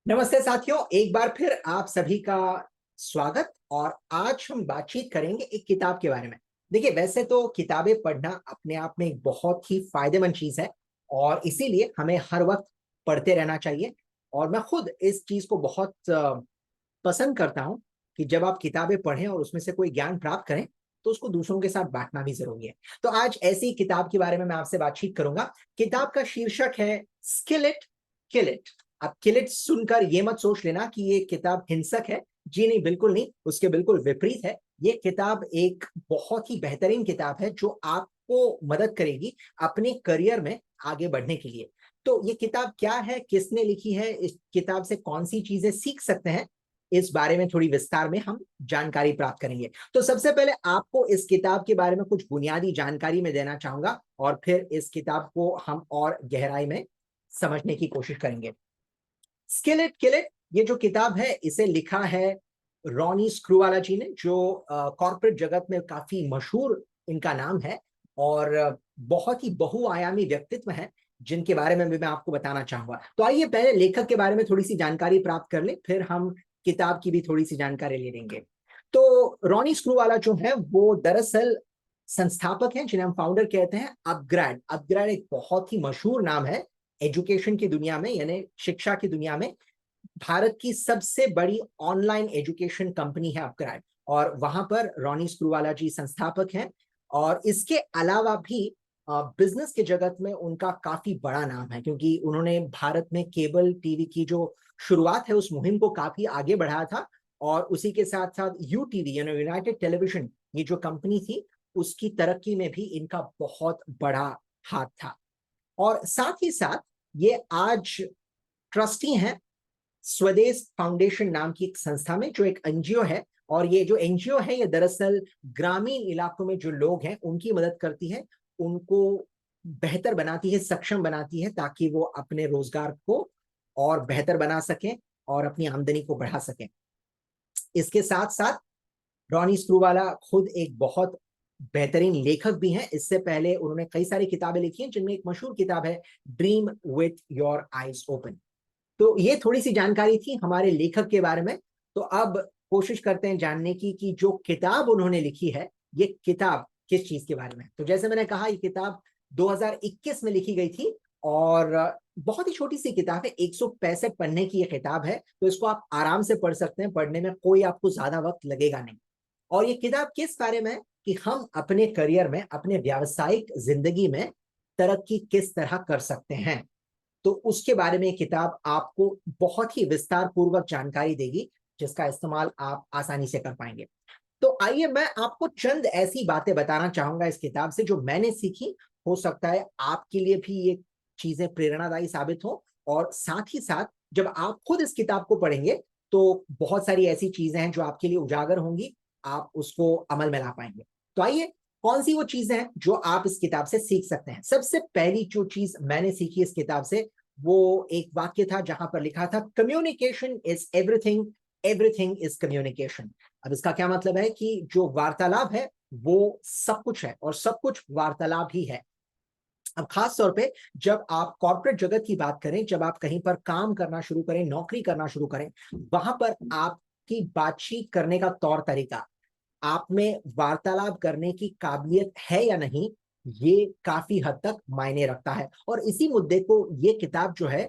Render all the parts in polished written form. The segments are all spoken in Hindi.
नमस्ते साथियों, एक बार फिर आप सभी का स्वागत। और आज हम बातचीत करेंगे एक किताब के बारे में। देखिए, वैसे तो किताबें पढ़ना अपने आप में एक बहुत ही फायदेमंद चीज है और इसीलिए हमें हर वक्त पढ़ते रहना चाहिए। और मैं खुद इस चीज को बहुत पसंद करता हूं कि जब आप किताबें पढ़ें और उसमें से कोई ज्ञान प्राप्त करें तो उसको दूसरों के साथ बांटना भी जरूरी है। तो आज ऐसी किताब के बारे में मैं आपसे बातचीत करूंगा। किताब का शीर्षक है स्किल इट किल इट। अब किल इट सुनकर ये मत सोच लेना कि ये किताब हिंसक है। जी नहीं, बिल्कुल नहीं, उसके बिल्कुल विपरीत है। ये किताब एक बहुत ही बेहतरीन किताब है जो आपको मदद करेगी अपने करियर में आगे बढ़ने के लिए। तो ये किताब क्या है, किसने लिखी है, इस किताब से कौन सी चीजें सीख सकते हैं, इस बारे में थोड़ी विस्तार में हम जानकारी प्राप्त करेंगे। तो सबसे पहले आपको इस किताब के बारे में कुछ बुनियादी जानकारी मैं देना चाहूंगा और फिर इस किताब को हम और गहराई में समझने की कोशिश करेंगे। स्किल इट किल इट, ये जो किताब है इसे लिखा है रॉनी स्क्रूवाला जी ने, जो कॉर्पोरेट जगत में काफी मशहूर इनका नाम है और बहुत ही बहुआयामी व्यक्तित्व है जिनके बारे में भी मैं आपको बताना चाहूंगा। तो आइए पहले लेखक के बारे में थोड़ी सी जानकारी प्राप्त कर ले, फिर हम किताब की भी थोड़ी सी जानकारी ले लेंगे। तो रॉनी स्क्रूवाला जो है वो दरअसल संस्थापक हैं जिन्हें हम फाउंडर कहते हैं। अपग्रेड अपग्रेड एक बहुत ही मशहूर नाम है एजुकेशन की दुनिया में, यानी शिक्षा की दुनिया में। भारत की सबसे बड़ी ऑनलाइन एजुकेशन कंपनी है अपग्रेड और वहां पर रॉनी स्क्रूवाला जी संस्थापक हैं। और इसके अलावा भी बिजनेस के जगत में उनका काफी बड़ा नाम है क्योंकि उन्होंने भारत में केबल टीवी की जो शुरुआत है उस मुहिम को काफी आगे बढ़ाया था। और उसी के साथ साथ यू टीवी यानी यूनाइटेड टेलीविजन, ये जो कंपनी थी उसकी तरक्की में भी इनका बहुत बड़ा हाथ था। और साथ ही साथ ये आज ट्रस्टी हैं स्वदेश फाउंडेशन नाम की एक संस्था में, जो एक एनजीओ है। और ये जो एनजीओ है ये दरअसल ग्रामीण इलाकों में जो लोग हैं उनकी मदद करती है, उनको बेहतर बनाती है, सक्षम बनाती है ताकि वो अपने रोजगार को और बेहतर बना सकें और अपनी आमदनी को बढ़ा सकें। इसके साथ साथ रॉनी स्क्रूवाला खुद एक बहुत बेहतरीन लेखक भी हैं। इससे पहले उन्होंने कई सारी किताबें लिखी हैं जिनमें एक मशहूर किताब है dream with your eyes open. तो ये थोड़ी सी जानकारी थी हमारे लेखक के बारे में। तो अब कोशिश करते हैं जानने की कि जो किताब उन्होंने लिखी है ये किताब किस चीज के बारे में। तो जैसे मैंने कहा, ये किताब 2021 में लिखी गई थी और बहुत ही छोटी सी किताब है, 165 पन्ने की ये किताब है। तो इसको आप आराम से पढ़ सकते हैं, पढ़ने में कोई आपको ज्यादा वक्त लगेगा नहीं। और ये किताब किस बारे में है कि हम अपने करियर में, अपने व्यावसायिक जिंदगी में तरक्की किस तरह कर सकते हैं, तो उसके बारे में ये किताब आपको बहुत ही विस्तार पूर्वक जानकारी देगी जिसका इस्तेमाल आप आसानी से कर पाएंगे। तो आइए मैं आपको चंद ऐसी बातें बताना चाहूंगा इस किताब से जो मैंने सीखी। हो सकता है आपके लिए भी ये चीजें प्रेरणादायी साबित हो। और साथ ही साथ जब आप खुद इस किताब को पढ़ेंगे तो बहुत सारी ऐसी चीजें हैं जो आपके लिए उजागर होंगी, आप उसको अमल में ला पाएंगे। तो आइए, कौन सी वो चीजें हैं जो आप इस किताब से सीख सकते हैं। सबसे पहली जो चीज मैंने सीखी इस किताब से वो एक वाक्य था जहां पर लिखा था communication is everything, everything is communication. अब इसका क्या मतलब है कि जो वार्तालाप है वो सब कुछ है और सब कुछ वार्तालाप ही है। अब खास तौर पे जब आप कॉर्पोरेट जगत की बात करें, जब आप कहीं पर काम करना शुरू करें, नौकरी करना शुरू करें, वहां पर आपकी बातचीत करने का तौर तरीका, आप में वार्तालाप करने की काबिलियत है या नहीं, ये काफी हद तक मायने रखता है। और इसी मुद्दे को ये किताब जो है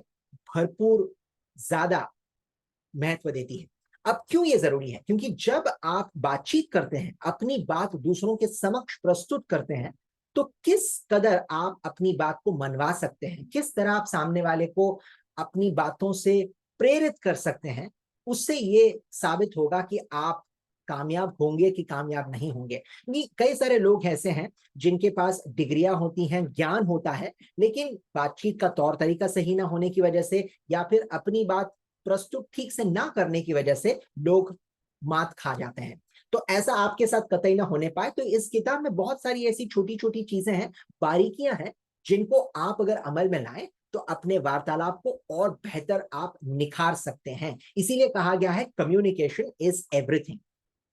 भरपूर ज्यादा महत्व देती है। अब क्यों ये जरूरी है? क्योंकि जब आप बातचीत करते हैं, अपनी बात दूसरों के समक्ष प्रस्तुत करते हैं, तो किस कदर आप अपनी बात को मनवा सकते हैं, किस तरह आप सामने वाले को अपनी बातों से प्रेरित कर सकते हैं, उससे ये साबित होगा कि आप कामयाब होंगे कि कामयाब नहीं होंगे। नहीं, कई सारे लोग ऐसे हैं जिनके पास डिग्रियां होती हैं, ज्ञान होता है, लेकिन बातचीत का तौर तरीका सही ना होने की वजह से या फिर अपनी बात प्रस्तुत ठीक से ना करने की वजह से लोग मात खा जाते हैं। तो ऐसा आपके साथ कतई ना होने पाए, तो इस किताब में बहुत सारी ऐसी छोटी छोटी चीजें हैं, बारीकियां हैं, जिनको आप अगर अमल में लाएं तो अपने वार्तालाप को और बेहतर आप निखार सकते हैं। इसीलिए कहा गया है कम्युनिकेशन इज एवरीथिंग।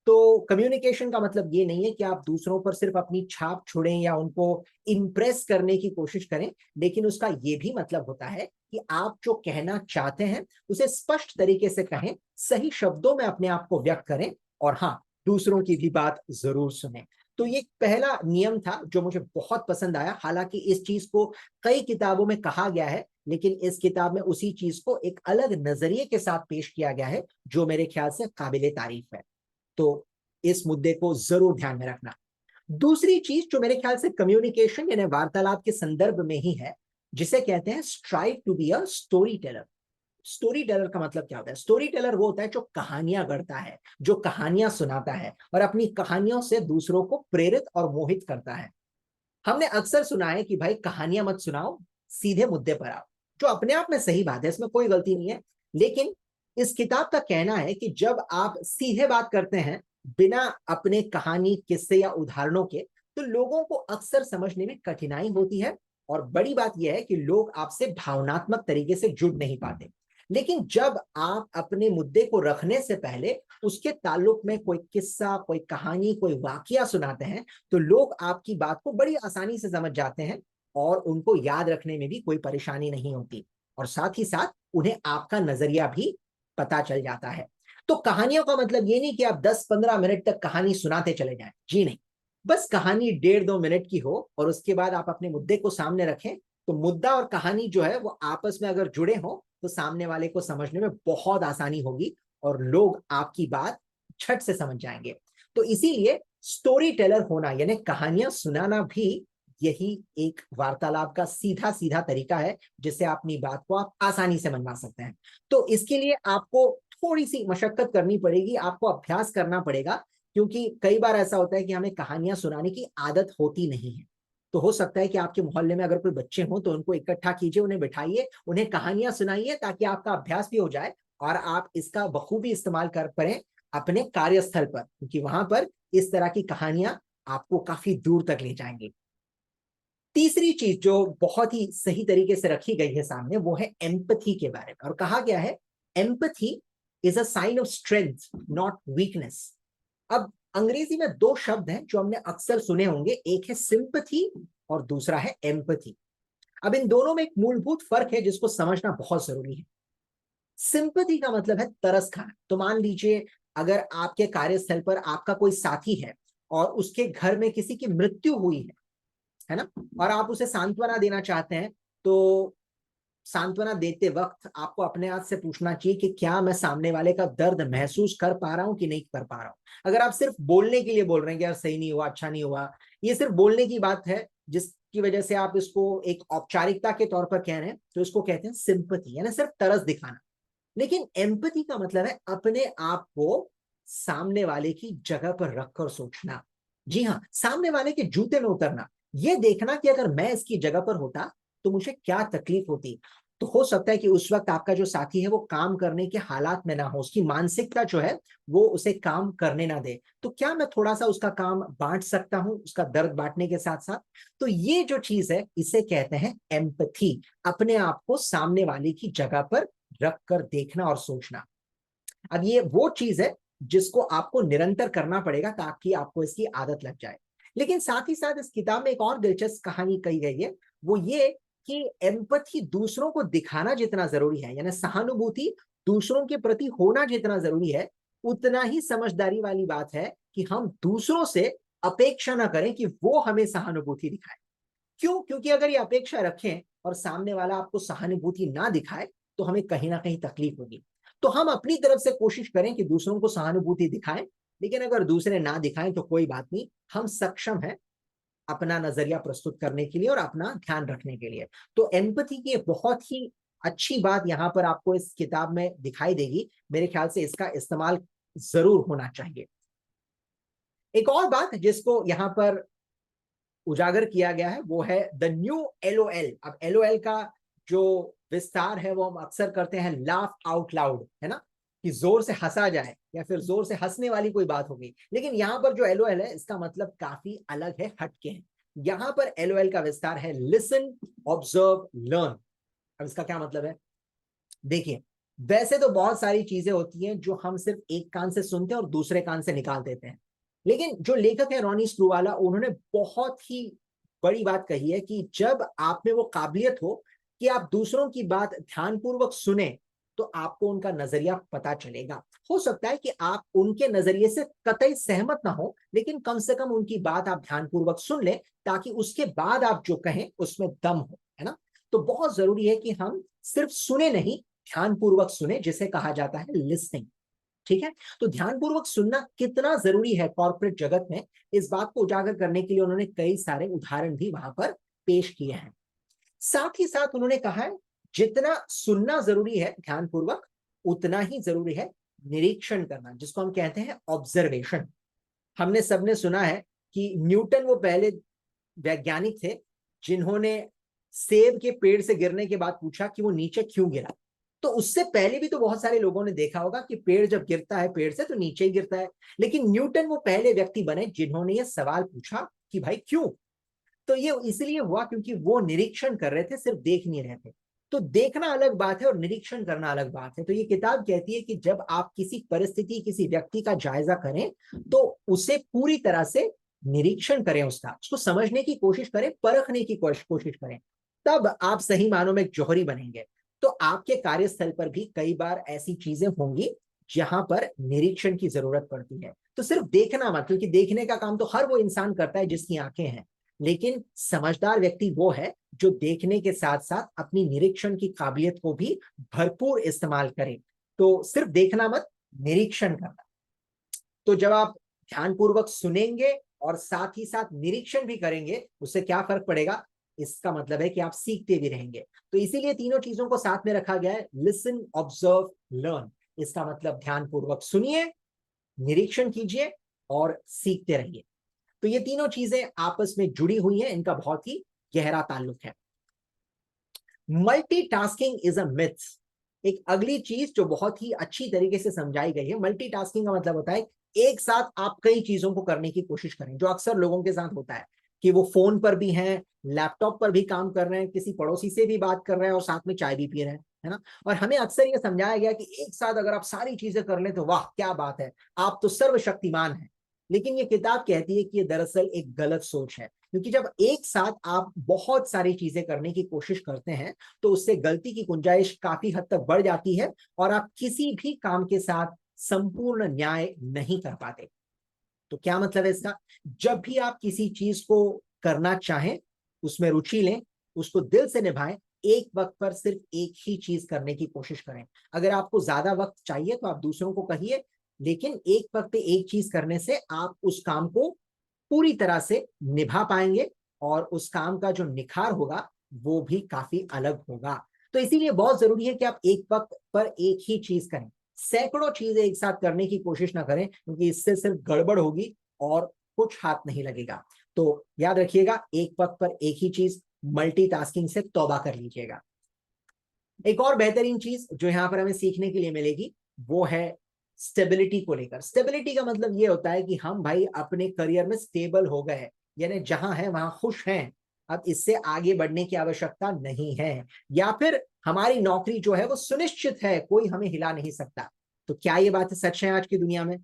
तो कम्युनिकेशन का मतलब ये नहीं है कि आप दूसरों पर सिर्फ अपनी छाप छोड़ें या उनको इंप्रेस करने की कोशिश करें, लेकिन उसका ये भी मतलब होता है कि आप जो कहना चाहते हैं उसे स्पष्ट तरीके से कहें, सही शब्दों में अपने आप को व्यक्त करें, और हाँ, दूसरों की भी बात जरूर सुने। तो ये पहला नियम था जो मुझे बहुत पसंद आया। हालांकि इस चीज को कई किताबों में कहा गया है, लेकिन इस किताब में उसी चीज को एक अलग नजरिए के साथ पेश किया गया है, जो मेरे ख्याल से काबिले तारीफ है। तो इस मुद्दे को जरूर ध्यान में रखना। दूसरी चीज जो मेरे ख्याल से कम्युनिकेशन यानी वार्तालाप के संदर्भ में ही है, जिसे कहते हैं strive to be a story teller. Story teller का मतलब क्या होता है? स्टोरी टेलर वो होता है जो कहानियां गढ़ता है, जो कहानियां सुनाता है और अपनी कहानियों से दूसरों को प्रेरित और मोहित करता है। हमने अक्सर सुना है कि भाई कहानियां मत सुनाओ, सीधे मुद्दे पर आओ, जो अपने आप में सही बात है, इसमें कोई गलती नहीं है। लेकिन इस किताब का कहना है कि जब आप सीधे बात करते हैं बिना अपने कहानी, किस्से या उदाहरणों के, तो लोगों को अक्सर समझने में कठिनाई होती है, और बड़ी बात यह है कि लोग आपसे भावनात्मक तरीके से जुड़ नहीं पाते। लेकिन जब आप अपने मुद्दे को रखने से पहले उसके ताल्लुक में कोई किस्सा, कोई कहानी, कोई वाकया सुनाते हैं, तो लोग आपकी बात को बड़ी आसानी से समझ जाते हैं और उनको याद रखने में भी कोई परेशानी नहीं होती, और साथ ही साथ उन्हें आपका नजरिया भी पता चल जाता है। तो कहानियों का मतलब ये नहीं कि आप 10-15 मिनट तक कहानी सुनाते चले जाएं, जी नहीं। बस कहानी 1.5-2 मिनट की हो और उसके बाद आप अपने मुद्दे को सामने रखें, तो मुद्दा और कहानी जो है वो आपस में अगर जुड़े हो तो सामने वाले को समझने में बहुत आसानी होगी और लोग आपकी बात झट से समझ जाएंगे। तो इसीलिए स्टोरी टेलर होना यानी कहानियां सुनाना भी यही एक वार्तालाप का सीधा सीधा तरीका है, जिससे अपनी बात को आप आसानी से मनवा सकते हैं। तो इसके लिए आपको थोड़ी सी मशक्कत करनी पड़ेगी, आपको अभ्यास करना पड़ेगा, क्योंकि कई बार ऐसा होता है कि हमें कहानियां सुनाने की आदत होती नहीं है। तो हो सकता है कि आपके मोहल्ले में अगर कोई बच्चे हों तो उनको इकट्ठा कीजिए, उन्हें बिठाइए, उन्हें कहानियां सुनाइए, ताकि आपका अभ्यास भी हो जाए और आप इसका बखूबी इस्तेमाल कर पाए अपने कार्यस्थल पर, क्योंकि वहां पर इस तरह की कहानियां आपको काफी दूर तक ले जाएंगी। तीसरी चीज जो बहुत ही सही तरीके से रखी गई है सामने, वो है एम्पथी के बारे में, और कहा गया है empathy is a sign of strength not weakness. अब अंग्रेजी में दो शब्द हैं जो हमने अक्सर सुने होंगे, एक है सिंपथी और दूसरा है एम्पथी। अब इन दोनों में एक मूलभूत फर्क है जिसको समझना बहुत जरूरी है। सिंपथी का मतलब है तरस खाना। तो मान लीजिए अगर आपके कार्यस्थल पर आपका कोई साथी है और उसके घर में किसी की मृत्यु हुई है ना, और आप उसे सांत्वना देना चाहते हैं, तो सांत्वना देते वक्त आपको अपने आप से पूछना चाहिए कि क्या मैं सामने वाले का दर्द महसूस कर पा रहा हूं कि नहीं कर पा रहा हूं। अगर आप सिर्फ बोलने के लिए बोल रहे हैं कि यार सही नहीं हुआ, अच्छा नहीं हुआ, ये सिर्फ बोलने की बात है जिसकी वजह से आप इसको एक औपचारिकता के तौर पर कह रहे हैं, तो इसको कहते हैं सिंपथी, यानी सिर्फ तरस दिखाना। लेकिन एम्पथी का मतलब है अपने आप को सामने वाले की जगह पर रखकर सोचना। जी हाँ, सामने वाले के जूते में उतरना, ये देखना कि अगर मैं इसकी जगह पर होता तो मुझे क्या तकलीफ होती। तो हो सकता है कि उस वक्त आपका जो साथी है वो काम करने के हालात में ना हो, उसकी मानसिकता जो है वो उसे काम करने ना दे, तो क्या मैं थोड़ा सा उसका काम बांट सकता हूं, उसका दर्द बांटने के साथ साथ। तो ये जो चीज है इसे कहते हैं एम्पथी, अपने आप को सामने वाले की जगह पर रख कर देखना और सोचना। अब ये वो चीज है जिसको आपको निरंतर करना पड़ेगा ताकि आपको इसकी आदत लग जाए। लेकिन साथ ही साथ इस किताब में एक और दिलचस्प कहानी कही गई है, वो ये कि एम्पथी दूसरों को दिखाना जितना जरूरी है, यानी सहानुभूति दूसरों के प्रति होना जितना जरूरी है, उतना ही समझदारी वाली बात है कि हम दूसरों से अपेक्षा ना करें कि वो हमें सहानुभूति दिखाए। क्यों? क्योंकि अगर ये अपेक्षा रखें और सामने वाला आपको सहानुभूति ना दिखाए, तो हमें कहीं ना कहीं तकलीफ होगी। तो हम अपनी तरफ से कोशिश करें कि दूसरों को सहानुभूति दिखाएं, लेकिन अगर दूसरे ना दिखाएं तो कोई बात नहीं, हम सक्षम हैं अपना नजरिया प्रस्तुत करने के लिए और अपना ध्यान रखने के लिए। तो एम्पथी की बहुत ही अच्छी बात यहां पर आपको इस किताब में दिखाई देगी। मेरे ख्याल से इसका इस्तेमाल जरूर होना चाहिए। एक और बात जिसको यहां पर उजागर किया गया है वो है द न्यू एलओएल। अब एलओएल का जो विस्तार है वो हम अक्सर करते हैं लाफ आउट लाउड, है ना, कि जोर से हंसा जाए या फिर जोर से हंसने वाली कोई बात होगी। लेकिन यहां पर जो एलओएल है इसका मतलब काफी अलग है, हटके है। यहां पर एलओएल का विस्तार है लिसन, ऑब्जर्व, लर्न। अब इसका क्या मतलब है? देखिए, वैसे तो बहुत सारी चीजें होती हैं जो हम सिर्फ एक कान से सुनते हैं और दूसरे कान से निकाल देते हैं, लेकिन जो लेखक है रॉनी स्क्रूवाला, उन्होंने बहुत ही बड़ी बात कही है कि जब आप में वो काबिलियत हो कि आप दूसरों की बात ध्यानपूर्वक सुने, तो आपको उनका नजरिया पता चलेगा। हो सकता है कि आप उनके नजरिए से कतई सहमत ना हो, लेकिन कम से कम उनकी बात आप ध्यानपूर्वक सुन लें, ताकि उसके बाद आप जो कहें उसमें दम हो, है ना। तो बहुत जरूरी है कि हम सिर्फ सुने नहीं, ध्यानपूर्वक सुने, जिसे कहा जाता है लिसनिंग। ठीक है। तो ध्यानपूर्वक सुनना कितना जरूरी है कॉर्पोरेट जगत में, इस बात को उजागर करने के लिए उन्होंने कई सारे उदाहरण भी वहां पर पेश किए हैं। साथ ही साथ उन्होंने कहा है जितना सुनना जरूरी है ध्यानपूर्वक, उतना ही जरूरी है निरीक्षण करना, जिसको हम कहते हैं ऑब्जर्वेशन। हमने सबने सुना है कि न्यूटन वो पहले वैज्ञानिक थे जिन्होंने सेब के पेड़ से गिरने के बाद पूछा कि वो नीचे क्यों गिरा। तो उससे पहले भी तो बहुत सारे लोगों ने देखा होगा कि पेड़ जब गिरता है पेड़ से तो नीचे ही गिरता है, लेकिन न्यूटन वो पहले व्यक्ति बने जिन्होंने ये सवाल पूछा कि भाई क्यों। तो ये इसलिए हुआ क्योंकि वो निरीक्षण कर रहे थे, सिर्फ देख नहीं रहे थे। तो देखना अलग बात है और निरीक्षण करना अलग बात है। तो ये किताब कहती है कि जब आप किसी परिस्थिति, किसी व्यक्ति का जायजा करें, तो उसे पूरी तरह से निरीक्षण करें, उसको समझने की कोशिश करें, परखने की कोशिश करें, तब आप सही मानों में एक जौहरी बनेंगे। तो आपके कार्यस्थल पर भी कई बार ऐसी चीजें होंगी जहां पर निरीक्षण की जरूरत पड़ती है। तो सिर्फ देखना मत, क्योंकि देखने का काम तो हर वो इंसान करता है जिसकी आंखें हैं, लेकिन समझदार व्यक्ति वो है जो देखने के साथ साथ अपनी निरीक्षण की काबिलियत को भी भरपूर इस्तेमाल करे। तो सिर्फ देखना मत, निरीक्षण करना। तो जब आप ध्यानपूर्वक सुनेंगे और साथ ही साथ निरीक्षण भी करेंगे, उससे क्या फर्क पड़ेगा, इसका मतलब है कि आप सीखते भी रहेंगे। तो इसीलिए तीनों चीजों को साथ में रखा गया है, लिसन, ऑब्जर्व, लर्न। इसका मतलब ध्यानपूर्वक सुनिए, निरीक्षण कीजिए और सीखते रहिए। तो ये तीनों चीजें आपस में जुड़ी हुई हैं, इनका बहुत ही गहरा ताल्लुक है। Multitasking is a myth. एक अगली चीज जो बहुत ही अच्छी तरीके से समझाई गई है, मल्टीटास्किंग का मतलब होता है एक साथ आप कई चीजों को करने की कोशिश करें, जो अक्सर लोगों के साथ होता है कि वो फोन पर भी हैं, लैपटॉप पर भी काम कर रहे हैं, किसी पड़ोसी से भी बात कर रहे हैं और साथ में चाय भी पी रहे हैं, है ना। और हमें अक्सर ये समझाया गया कि एक साथ अगर आप सारी चीजें कर लें तो वाह क्या बात है, आप तो सर्वशक्तिमान हैं। लेकिन ये किताब कहती है कि ये दरअसल एक गलत सोच है, क्योंकि जब एक साथ आप बहुत सारी चीजें करने की कोशिश करते हैं, तो उससे गलती की गुंजाइश काफी हद तक बढ़ जाती है और आप किसी भी काम के साथ संपूर्ण न्याय नहीं कर पाते। तो क्या मतलब है इसका, जब भी आप किसी चीज को करना चाहें, उसमें रुचि लें, उसको दिल से निभाएं, एक वक्त पर सिर्फ एक ही चीज करने की कोशिश करें। अगर आपको ज्यादा वक्त चाहिए तो आप दूसरों को कहिए, लेकिन एक वक्त पे एक चीज करने से आप उस काम को पूरी तरह से निभा पाएंगे और उस काम का जो निखार होगा वो भी काफी अलग होगा। तो इसीलिए बहुत जरूरी है कि आप एक वक्त पर एक ही चीज करें, सैकड़ों चीजें एक साथ करने की कोशिश ना करें, क्योंकि इससे सिर्फ गड़बड़ होगी और कुछ हाथ नहीं लगेगा। तो याद रखिएगा, एक वक्त पर एक ही चीज, मल्टीटास्किंग से तौबा कर लीजिएगा। एक और बेहतरीन चीज जो यहां पर हमें सीखने के लिए मिलेगी, वो है स्टेबिलिटी को लेकर। स्टेबिलिटी का मतलब ये होता है कि हम भाई अपने करियर में स्टेबल हो गए, यानी जहां है वहां खुश हैं, अब इससे आगे बढ़ने की आवश्यकता नहीं है, या फिर हमारी नौकरी जो है वो सुनिश्चित है, कोई हमें हिला नहीं सकता। तो क्या ये बात सच है आज की दुनिया में?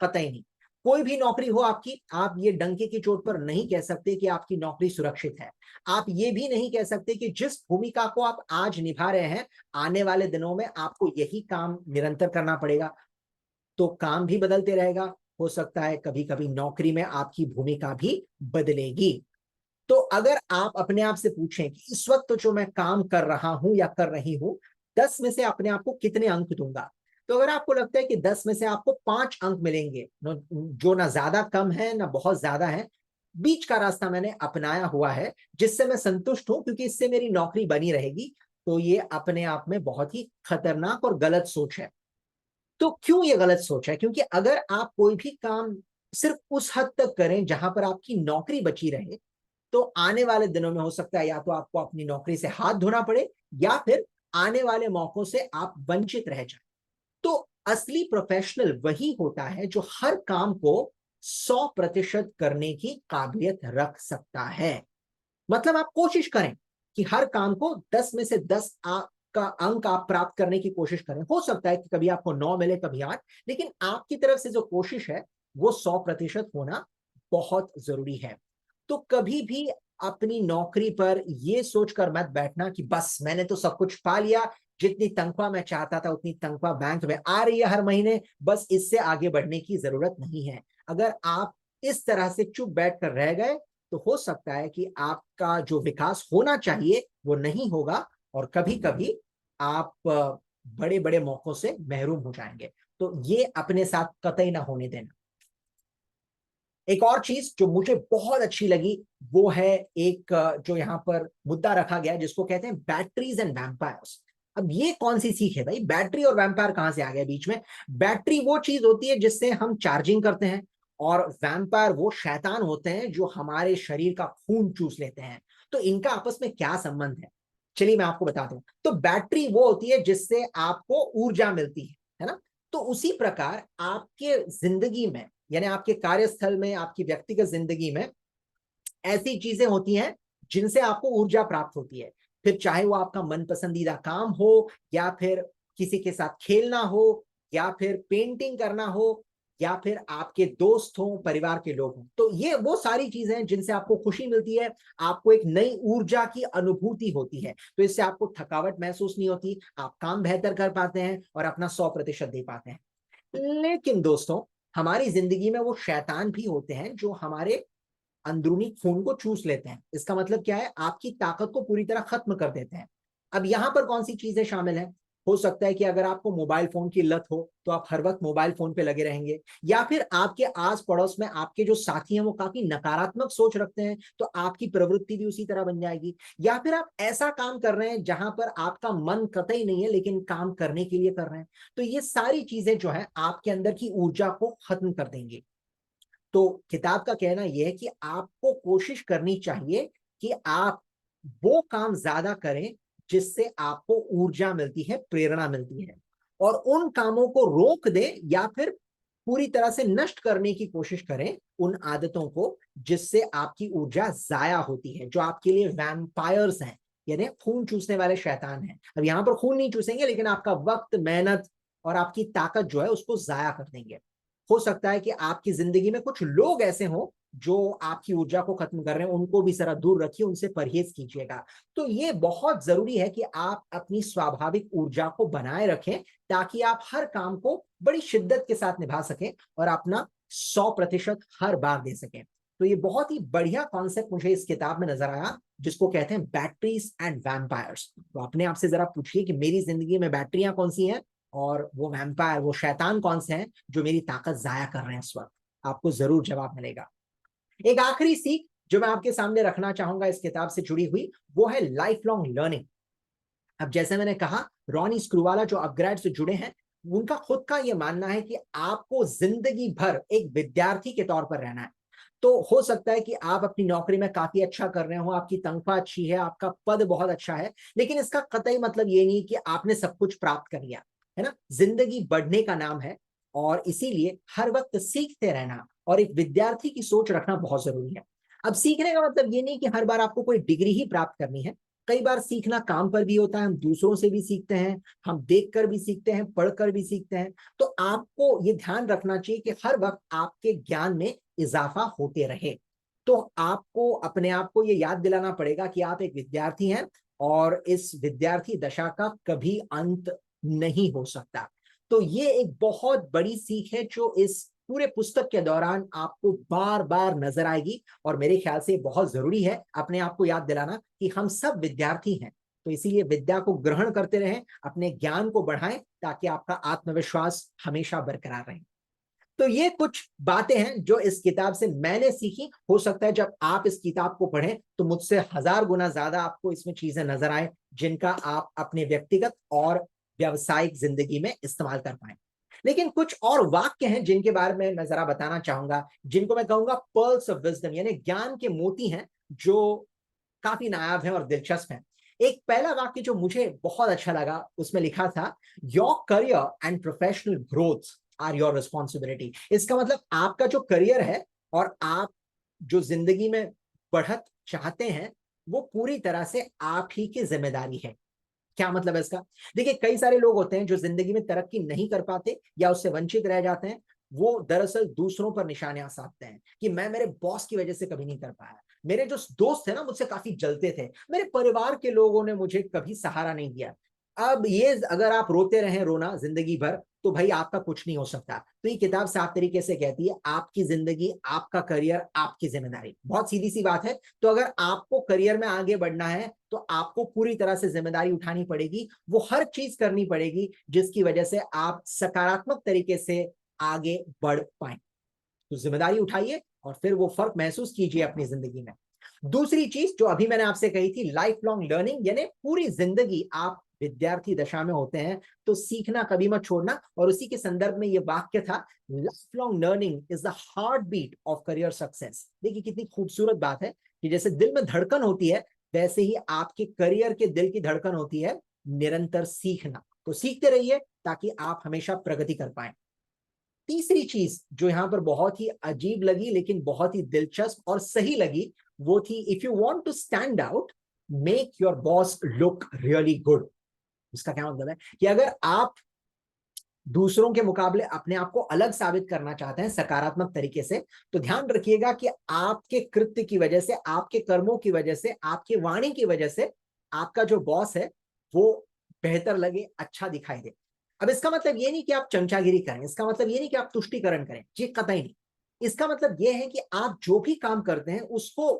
कतई नहीं। कोई भी नौकरी हो आपकी, आप ये डंके की चोट पर नहीं कह सकते कि आपकी नौकरी सुरक्षित है। आप ये भी नहीं कह सकते कि जिस भूमिका को आप आज निभा रहे हैं, आने वाले दिनों में आपको यही काम निरंतर करना पड़ेगा। तो काम भी बदलते रहेगा, हो सकता है कभी कभी नौकरी में आपकी भूमिका भी बदलेगी। तो अगर आप अपने आप से पूछें कि इस वक्त जो मैं काम कर रहा हूं या कर रही हूं, 10 में से अपने आप को कितने अंक दूंगा, तो अगर आपको लगता है कि 10 में से आपको 5 अंक मिलेंगे, जो ना ज्यादा कम है ना बहुत ज्यादा है, बीच का रास्ता मैंने अपनाया हुआ है, जिससे मैं संतुष्ट हूं क्योंकि इससे मेरी नौकरी बनी रहेगी, तो ये अपने आप में बहुत ही खतरनाक और गलत सोच है। तो क्यों ये गलत सोच है? क्योंकि अगर आप कोई भी काम सिर्फ उस हद तक करें जहां पर आपकी नौकरी बची रहे, तो आने वाले दिनों में हो सकता है या तो आपको अपनी नौकरी से हाथ धोना पड़े, या फिर आने वाले मौकों से आप वंचित रह जाए। तो असली प्रोफेशनल वही होता है जो हर काम को 100% करने की काबिलियत रख सकता है। मतलब आप कोशिश करें कि हर काम को 10 में से 10 का अंक आप प्राप्त करने की कोशिश करें। हो सकता है कि कभी आपको 9 मिले, कभी 8, लेकिन आपकी तरफ से जो कोशिश है वो 100% होना बहुत जरूरी है। तो कभी भी अपनी नौकरी पर ये सोचकर मत बैठना कि बस मैंने तो सब कुछ पा लिया, जितनी तनख्वाह मैं चाहता था उतनी तनख्वाह बैंक में आ रही है हर महीने, बस इससे आगे बढ़ने की जरूरत नहीं है। अगर आप इस तरह से चुप बैठ कर रह गए तो हो सकता है कि आपका जो विकास होना चाहिए वो नहीं होगा, और कभी कभी आप बड़े बड़े मौकों से महरूम हो जाएंगे। तो ये अपने साथ कतई ना होने देना। एक और चीज जो मुझे बहुत अच्छी लगी वो है एक जो यहाँ पर मुद्दा रखा गया जिसको कहते हैं बैटरीज एंड वैम्पायर्स। अब ये कौन सी सीख है भाई, बैटरी और वैम्पायर कहां से आ गया बीच में? बैटरी वो चीज होती है जिससे हम चार्जिंग करते हैं, और वैम्पायर वो शैतान होते हैं जो हमारे शरीर का खून चूस लेते हैं। तो इनका आपस में क्या संबंध है, चलिए मैं आपको बता दूं। तो बैटरी वो होती है जिससे आपको ऊर्जा मिलती है ना? तो उसी प्रकार आपके जिंदगी में, यानी आपके कार्यस्थल में, आपकी व्यक्तिगत जिंदगी में ऐसी चीजें होती हैं जिनसे आपको ऊर्जा प्राप्त होती है। फिर चाहे वो आपका मन पसंदीदा काम हो, या फिर किसी के साथ खेलना हो, या फिर पेंटिंग करना हो, या फिर आपके दोस्त हो, परिवार के लोग हों, तो ये वो सारी चीजें हैं जिनसे आपको खुशी मिलती है, आपको एक नई ऊर्जा की अनुभूति होती है। तो इससे आपको थकावट महसूस नहीं होती, आप काम बेहतर कर पाते हैं और अपना 100% दे पाते हैं। लेकिन दोस्तों, हमारी जिंदगी में वो शैतान भी होते हैं जो हमारे अंदरूनी खून को चूस लेते हैं। इसका मतलब क्या है, आपकी ताकत को पूरी तरह खत्म कर देते हैं। अब यहां पर कौन सी चीजें शामिल हैं? हो सकता है कि अगर आपको मोबाइल फोन की लत हो तो आप हर वक्त मोबाइल फोन पे लगे रहेंगे, या फिर आपके आस पड़ोस में आपके जो साथी हैं वो काफी नकारात्मक सोच रखते हैं, तो आपकी प्रवृत्ति भी उसी तरह बन जाएगी। या फिर आप ऐसा काम कर रहे हैं जहां पर आपका मन कतई नहीं है लेकिन काम करने के लिए कर रहे हैं, तो ये सारी चीजें जो है आपके अंदर की ऊर्जा को खत्म कर देंगी। तो किताब का कहना यह है कि आपको कोशिश करनी चाहिए कि आप वो काम ज्यादा करें जिससे आपको ऊर्जा मिलती है, प्रेरणा मिलती है, और उन कामों को रोक दें या फिर पूरी तरह से नष्ट करने की कोशिश करें उन आदतों को जिससे आपकी ऊर्जा जाया होती है, जो आपके लिए वैम्पायर्स हैं, यानी खून चूसने वाले शैतान हैं। अब यहां पर खून नहीं चूसेंगे लेकिन आपका वक्त, मेहनत और आपकी ताकत जो है उसको जाया कर देंगे। हो सकता है कि आपकी जिंदगी में कुछ लोग ऐसे हों जो आपकी ऊर्जा को खत्म कर रहे हैं, उनको भी जरा दूर रखिए, उनसे परहेज कीजिएगा। तो ये बहुत जरूरी है कि आप अपनी स्वाभाविक ऊर्जा को बनाए रखें ताकि आप हर काम को बड़ी शिद्दत के साथ निभा सकें और अपना 100% हर बार दे सकें। तो ये बहुत ही बढ़िया कॉन्सेप्ट मुझे इस किताब में नजर आया जिसको कहते हैं बैटरीज एंड वैम्पायर्स। तो अपने आप से जरा पूछिए कि मेरी जिंदगी में बैटरियां कौन सी हैं, और वो वैम्पायर, वो शैतान कौन से हैं जो मेरी ताकत जाया कर रहे हैं इस वक्त। आपको जरूर जवाब मिलेगा। एक आखिरी सीख जो मैं आपके सामने रखना चाहूंगा इस किताब से जुड़ी हुई, वो है लाइफ लॉन्ग लर्निंग। अब जैसे मैंने कहा, रॉनी स्क्रूवाला जो अपग्रेड से जुड़े हैं, उनका खुद का यह मानना है कि आपको जिंदगी भर एक विद्यार्थी के तौर पर रहना है। तो हो सकता है कि आप अपनी नौकरी में काफी अच्छा कर रहे हो, आपकी तनख्वाह अच्छी है, आपका पद बहुत अच्छा है, लेकिन इसका कतई मतलब ये नहीं कि आपने सब कुछ प्राप्त कर लिया, है ना? जिंदगी बढ़ने का नाम है, और इसीलिए हर वक्त सीखते रहना और एक विद्यार्थी की सोच रखना बहुत जरूरी है। अब सीखने का मतलब ये नहीं कि हर बार आपको कोई डिग्री ही प्राप्त करनी है। कई बार सीखना काम पर भी होता है, हम दूसरों से भी सीखते हैं, हम देखकर भी सीखते हैं, पढ़कर भी सीखते हैं। तो आपको ये ध्यान रखना चाहिए कि हर वक्त आपके ज्ञान में इजाफा होते रहे। तो आपको अपने आप को ये याद दिलाना पड़ेगा कि आप एक विद्यार्थी हैं, और इस विद्यार्थी दशा का कभी अंत नहीं हो सकता। तो ये एक बहुत बड़ी सीख है जो इस पूरे पुस्तक के दौरान आपको बार बार नजर आएगी, और मेरे ख्याल से बहुत जरूरी है अपने आप को याद दिलाना कि हम सब विद्यार्थी हैं। तो इसीलिए विद्या को ग्रहण करते रहें, अपने ज्ञान को बढ़ाएं ताकि आपका आत्मविश्वास हमेशा बरकरार रहे। तो ये कुछ बातें हैं जो इस किताब से मैंने सीखी। हो सकता है जब आप इस किताब को पढ़ें तो मुझसे 1000 गुना ज्यादा आपको इसमें चीजें नजर आए जिनका आप अपने व्यक्तिगत और व्यावसायिक जिंदगी में इस्तेमाल कर पाए। लेकिन कुछ और वाक्य हैं जिनके बारे में मैं जरा बताना चाहूंगा, जिनको मैं कहूंगा पर्ल्स ऑफ विजडम, यानी ज्ञान के मोती हैं जो काफी नायाब हैं और दिलचस्प हैं। एक पहला वाक्य जो मुझे बहुत अच्छा लगा, उसमें लिखा था, your career and professional growth are your responsibility. इसका मतलब आपका जो करियर है और आप जो जिंदगी में बढ़त चाहते हैं वो पूरी तरह से आप ही की जिम्मेदारी है। क्या मतलब है इसका? देखिए, कई सारे लोग होते हैं जो जिंदगी में तरक्की नहीं कर पाते या उससे वंचित रह जाते हैं। वो दरअसल दूसरों पर निशानियां साधते हैं कि मैं मेरे बॉस की वजह से कभी नहीं कर पाया, मेरे जो दोस्त थे ना मुझसे काफी जलते थे, मेरे परिवार के लोगों ने मुझे कभी सहारा नहीं दिया। अब ये अगर आप रोते रहें रोना जिंदगी भर, तो भाई आपका कुछ नहीं हो सकता। तो ये किताब साफ तरीके से कहती है आपकी जिंदगी, आपका करियर, आपकी जिम्मेदारी। बहुत सीधी सी बात है। तो अगर आपको करियर में आगे बढ़ना है तो आपको पूरी तरह से जिम्मेदारी उठानी पड़ेगी, वो हर चीज करनी पड़ेगी जिसकी वजह से आप सकारात्मक तरीके से आगे बढ़ पाए। तो जिम्मेदारी उठाइए और फिर वो फर्क महसूस कीजिए अपनी जिंदगी में। दूसरी चीज जो अभी मैंने आपसे कही थी, लाइफ लॉन्ग लर्निंग, यानी पूरी जिंदगी आप विद्यार्थी दशा में होते हैं तो सीखना कभी मत छोड़ना। और उसी के संदर्भ में ये वाक्य था, lifelong learning is the heartbeat of career success. देखिए कितनी खूबसूरत बात है कि जैसे दिल में धड़कन होती है वैसे ही आपके करियर के दिल की धड़कन होती है निरंतर सीखना। तो सीखते रहिए ताकि आप हमेशा प्रगति कर पाए। तीसरी चीज जो यहां पर बहुत ही अजीब लगी लेकिन बहुत ही दिलचस्प और सही लगी, वो थी, if you want to stand out, make your boss look really good. इसका क्या मतलब है कि अगर आप दूसरों के मुकाबले अपने आप को अलग साबित करना चाहते हैं सकारात्मक तरीके से, तो ध्यान रखिएगा कि आपके कृत्य की वजह से, आपके कर्मों की वजह से, आपकी वाणी की वजह से आपका जो बॉस है वो बेहतर लगे, अच्छा दिखाई दे। अब इसका मतलब ये नहीं कि आप चमचागिरी करें, इसका मतलब ये नहीं कि आप तुष्टिकरण करें, जी कतई नहीं। इसका मतलब यह है कि आप जो भी काम करते हैं उसको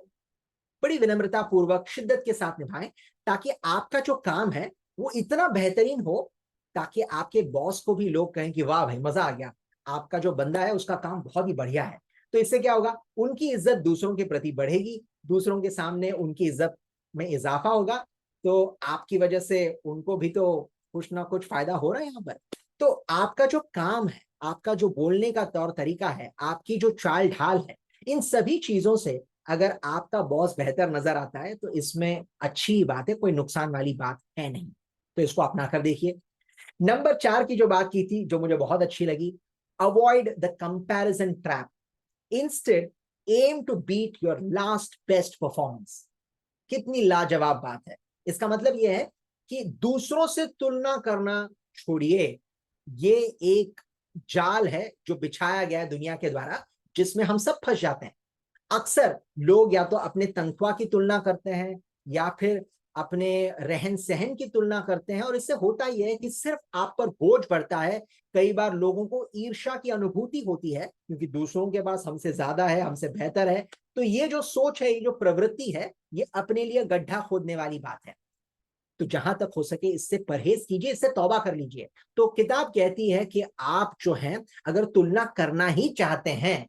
बड़ी विनम्रता पूर्वक शिद्दत के साथ निभाएं, ताकि आपका जो काम है वो इतना बेहतरीन हो ताकि आपके बॉस को भी लोग कहें कि वाह भाई मजा आ गया, आपका जो बंदा है उसका काम बहुत ही बढ़िया है। तो इससे क्या होगा, उनकी इज्जत दूसरों के प्रति बढ़ेगी, दूसरों के सामने उनकी इज्जत में इजाफा होगा। तो आपकी वजह से उनको भी तो कुछ ना कुछ फायदा हो रहा है यहाँ पर। तो आपका जो काम है, आपका जो बोलने का तौर तरीका है, आपकी जो चाल ढाल है, इन सभी चीजों से अगर आपका बॉस बेहतर नजर आता है तो इसमें अच्छी बात है, कोई नुकसान वाली बात है नहीं। तो इसको अपना कर देखिए। नंबर 4 की जो बात की थी जो मुझे बहुत अच्छी लगी, avoid the comparison trap, instead aim to beat your last best performance. कितनी लाजवाब बात है। इसका मतलब यह है कि दूसरों से तुलना करना छोड़िए। ये एक जाल है जो बिछाया गया है दुनिया के द्वारा, जिसमें हम सब फंस जाते हैं। अक्सर लोग या तो अपने तनख्वाह की तुलना करते हैं या फिर अपने रहन सहन की तुलना करते हैं, और इससे होता यह है कि सिर्फ आप पर बोझ पड़ता है। कई बार लोगों को ईर्ष्या की अनुभूति होती है क्योंकि दूसरों के पास हमसे ज्यादा है, हमसे बेहतर है। तो ये जो सोच है, ये जो प्रवृत्ति है, ये अपने लिए गड्ढा खोदने वाली बात है। तो जहां तक हो सके इससे परहेज कीजिए, इससे तौबा कर लीजिए। तो किताब कहती है कि आप जो हैं अगर तुलना करना ही चाहते हैं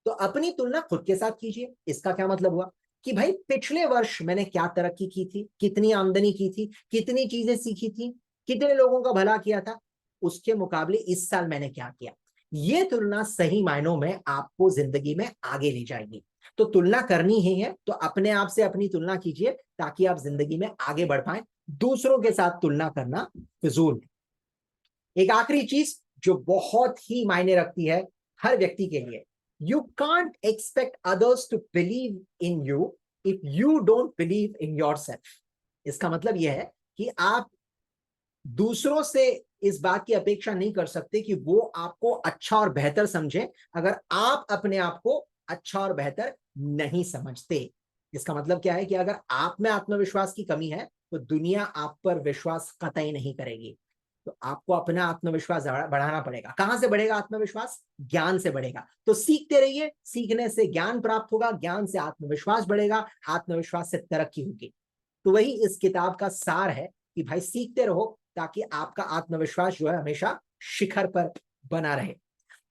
तो अपनी तुलना खुद के साथ कीजिए। इसका क्या मतलब हुआ कि भाई पिछले वर्ष मैंने क्या तरक्की की थी, कितनी आमदनी की थी, कितनी चीजें सीखी थी, कितने लोगों का भला किया था, उसके मुकाबले इस साल मैंने क्या किया। ये तुलना सही मायनों में आपको जिंदगी में आगे ले जाएगी। तो तुलना करनी ही है तो अपने आप से अपनी तुलना कीजिए ताकि आप जिंदगी में आगे बढ़ पाए। दूसरों के साथ तुलना करना फिजूल है। एक आखिरी चीज जो बहुत ही मायने रखती है हर व्यक्ति के लिए, you can't expect others to believe in you if you don't believe in yourself. इसका मतलब यह है कि आप दूसरों से इस बात की अपेक्षा नहीं कर सकते कि वो आपको अच्छा और बेहतर समझे अगर आप अपने आप को अच्छा और बेहतर नहीं समझते। इसका मतलब क्या है कि अगर आप में आत्मविश्वास की कमी है तो दुनिया आप पर विश्वास कतई नहीं करेगी। तो आपको अपना आत्मविश्वास बढ़ाना पड़ेगा। कहां से बढ़ेगा आत्मविश्वास? ज्ञान से बढ़ेगा। तो सीखते रहिए, सीखने से ज्ञान प्राप्त होगा, ज्ञान से आत्मविश्वास बढ़ेगा, आत्मविश्वास से तरक्की होगी। तो वही इस किताब का सार है कि भाई सीखते रहो ताकि आपका आत्मविश्वास जो है हमेशा शिखर पर बना रहे।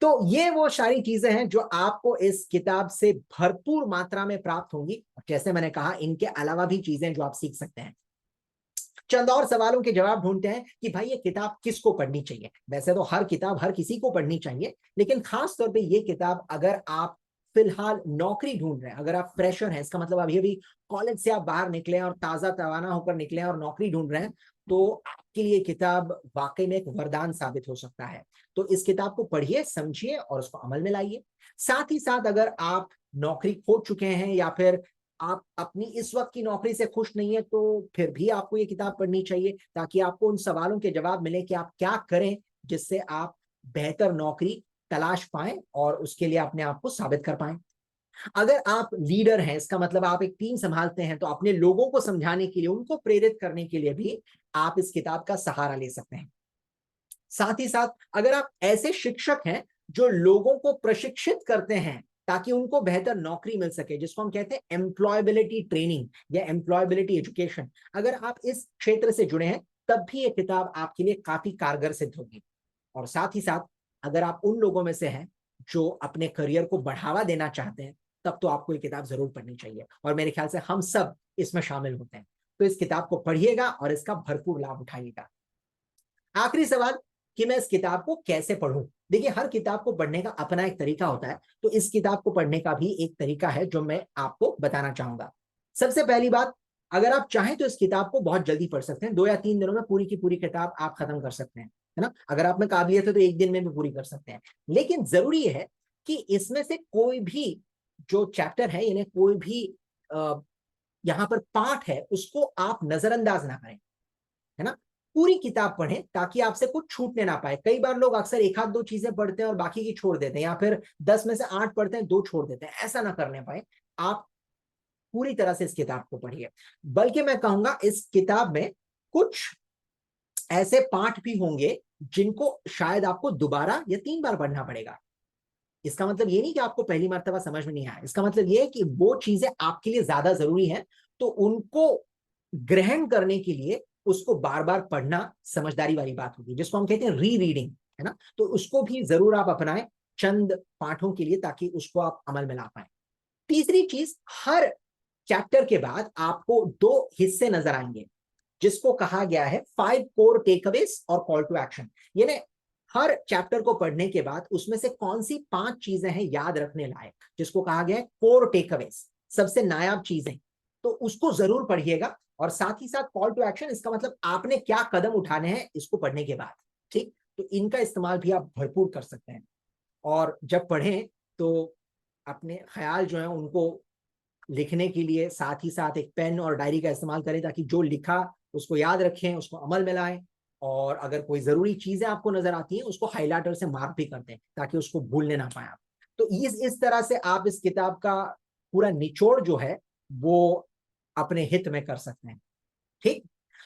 तो ये वो सारी चीजें हैं जो आपको इस किताब से भरपूर मात्रा में प्राप्त होंगी। जैसे मैंने कहा, इनके अलावा भी चीजें जो आप सीख सकते हैं। चंद और सवालों के जवाब ढूंढते हैं कि भाई ये किताब किसको पढ़नी चाहिए। वैसे तो हर किताब हर किसी को पढ़नी चाहिए, लेकिन खास तौर पे ये किताब अगर आप फिलहाल नौकरी ढूंढ रहे हैं, अगर आप फ्रेशर हैं, इसका मतलब अभी अभी कॉलेज से आप बाहर निकले और ताजा तवाना होकर निकले और नौकरी ढूंढ रहे हैं, तो आपके लिए किताब वाकई में एक वरदान साबित हो सकता है। तो इस किताब को पढ़िए, समझिए और उसको अमल में लाइए। साथ ही साथ अगर आप नौकरी खो चुके हैं या फिर आप अपनी इस वक्त की नौकरी से खुश नहीं है तो फिर भी आपको ये किताब पढ़नी चाहिए, ताकि आपको उन सवालों के जवाब मिले कि आप क्या करें जिससे आप बेहतर नौकरी तलाश पाएं और उसके लिए अपने आप को साबित कर पाएं। अगर आप लीडर हैं, इसका मतलब आप एक टीम संभालते हैं, तो अपने लोगों को समझाने के लिए, उनको प्रेरित करने के लिए भी आप इस किताब का सहारा ले सकते हैं। साथ ही साथ अगर आप ऐसे शिक्षक हैं जो लोगों को प्रशिक्षित करते हैं ताकि उनको बेहतर नौकरी मिल सके, जिसको हम कहते हैं एम्प्लॉयबिलिटी ट्रेनिंग या एम्प्लॉयबिलिटी एजुकेशन, अगर आप इस क्षेत्र से जुड़े हैं तब भी ये किताब आपके लिए काफी कारगर सिद्ध होगी। और साथ ही साथ अगर आप उन लोगों में से हैं जो अपने करियर को बढ़ावा देना चाहते हैं, तब तो आपको ये किताब जरूर पढ़नी चाहिए, और मेरे ख्याल से हम सब इसमें शामिल होते हैं। तो इस किताब को पढ़िएगा और इसका भरपूर लाभ उठाइएगा। आखिरी सवाल कि मैं इस किताब को कैसे पढ़ूं। देखिए, हर किताब को पढ़ने का अपना एक तरीका होता है, तो इस किताब को पढ़ने का भी एक तरीका है जो मैं आपको बताना चाहूंगा। सबसे पहली बात, अगर आप चाहें तो इस किताब को बहुत जल्दी पढ़ सकते हैं, 2 या 3 दिनों में पूरी की पूरी किताब आप खत्म कर सकते हैं, है ना। अगर आप में काबिलियत है तो 1 दिन में भी पूरी कर सकते हैं। लेकिन जरूरी है कि इसमें से कोई भी जो चैप्टर है, यानी कोई भी यहाँ पर पाठ है, उसको आप नजरअंदाज ना करें, है ना। पूरी किताब पढ़ें ताकि आपसे कुछ छूटने ना पाए। कई बार लोग अक्सर एक आध दो चीजें पढ़ते हैं और बाकी की छोड़ देते हैं, या फिर 10 में से 8 पढ़ते हैं, 2 छोड़ देते हैं। ऐसा ना करने पाए, आप पूरी तरह से इस किताब को पढ़िए। बल्कि मैं कहूंगा इस किताब में कुछ ऐसे पाठ भी होंगे जिनको शायद आपको 2 या 3 बार पढ़ना पड़ेगा। इसका मतलब ये नहीं कि आपको पहली मर्तबा समझ में नहीं आया, इसका मतलब ये है कि वो चीजें आपके लिए ज्यादा जरूरी हैं, तो उनको ग्रहण करने के लिए उसको बार बार पढ़ना समझदारी वाली बात होगी, जिसको हम कहते हैं री रीडिंग, है ना। तो उसको भी जरूर आप अपनाएं चंद पाठों के लिए, ताकि उसको आप अमल में ला पाए। तीसरी चीज, हर चैप्टर के बाद आपको 2 हिस्से नजर आएंगे जिसको कहा गया है 5 कोर टेकअवेज और कॉल टू एक्शन। यानी हर चैप्टर को पढ़ने के बाद उसमें से कौन सी 5 चीजें हैं याद रखने लायक, जिसको कहा गया है कोर टेकअवेज, सबसे नायाब चीजें, तो उसको जरूर पढ़िएगा। और साथ ही साथ कॉल टू एक्शन, इसका मतलब आपने क्या कदम उठाने हैं इसको पढ़ने के बाद, ठीक। तो इनका इस्तेमाल भी आप भरपूर कर सकते हैं। और जब पढ़ें तो अपने ख्याल जो है उनको लिखने के लिए साथ ही साथ एक पेन और डायरी का इस्तेमाल करें, ताकि जो लिखा उसको याद रखें, उसको अमल में लाएं। और अगर कोई जरूरी चीजें आपको नजर आती हैं उसको हाईलाइटर से मार्क भी कर दें ताकि उसको भूलने ना पाए आप। तो इस तरह से आप इस किताब का पूरा निचोड़ जो है वो अपने हित में कर सकते हैं, ठीक।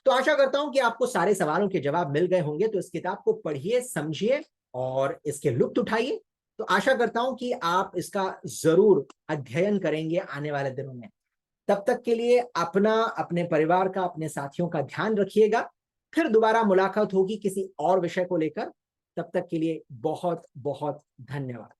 तो आशा करता हूं कि आपको सारे सवालों के जवाब मिल गए होंगे। तो इस किताब को पढ़िए, समझिए और इसके लुत्फ उठाइए। तो आशा करता हूं कि आप इसका जरूर अध्ययन करेंगे आने वाले दिनों में। तब तक के लिए अपना, अपने परिवार का, अपने साथियों का ध्यान रखिएगा। फिर दोबारा मुलाकात होगी किसी और विषय को लेकर। तब तक के लिए बहुत बहुत धन्यवाद।